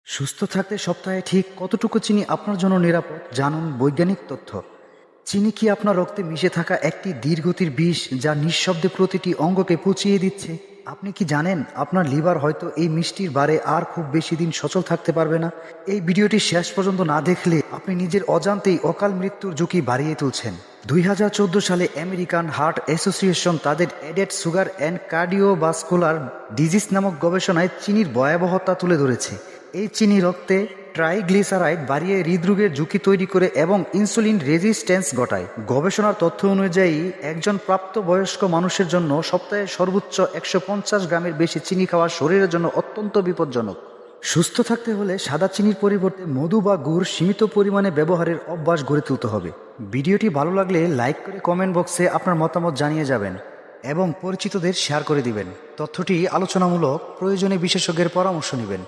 সুস্থ থাকতে সপ্তাহে ঠিক কতটুকু চিনি আপনার জন্য নিরাপদ জানুন বৈজ্ঞানিক তথ্য। চিনি কি আপনার রক্তে মিশে থাকা একটি ধীরগতির বিষ যা নিঃশব্দে প্রতিটি অঙ্গকে পচিয়ে দিচ্ছে? আপনি কি জানেন আপনার লিভার হয়তো এই মিষ্টির বারে আর খুব বেশি দিন সচল থাকতে পারবে না? এই ভিডিওটি শেষ পর্যন্ত না দেখলে আপনি নিজের অজান্তেই অকাল মৃত্যুর ঝুঁকি বাড়িয়ে তুলছেন। 2014 সালে আমেরিকান হার্ট অ্যাসোসিয়েশন তাদের added sugar and cardiovascular disease নামক গবেষণায় চিনির ভয়াবহতা তুলে ধরেছে। এই চিনি রক্তে ট্রাইগ্লিসারাইড বাড়িয়ে হৃদরোগের ঝুঁকি তৈরি করে এবং ইনসুলিন রেজিস্ট্যান্স ঘটায়। গবেষণার তথ্য অনুযায়ী একজন প্রাপ্তবয়স্ক মানুষের জন্য সপ্তাহে সর্বোচ্চ 150 গ্রামের বেশি চিনি খাওয়া শরীরের জন্য অত্যন্ত বিপজ্জনক। সুস্থ থাকতে হলে সাদা চিনির পরিবর্তে মধু বা গুড় সীমিত পরিমাণে ব্যবহারের অভ্যাস গড়ে তুলতে হবে। ভিডিওটি ভালো লাগলে লাইক করে কমেন্ট বক্সে আপনার মতামত জানিয়ে যাবেন এবং পরিচিতদের শেয়ার করে দিবেন। তথ্যটি আলোচনামূলক, প্রয়োজনে বিশেষজ্ঞের পরামর্শ নেবেন।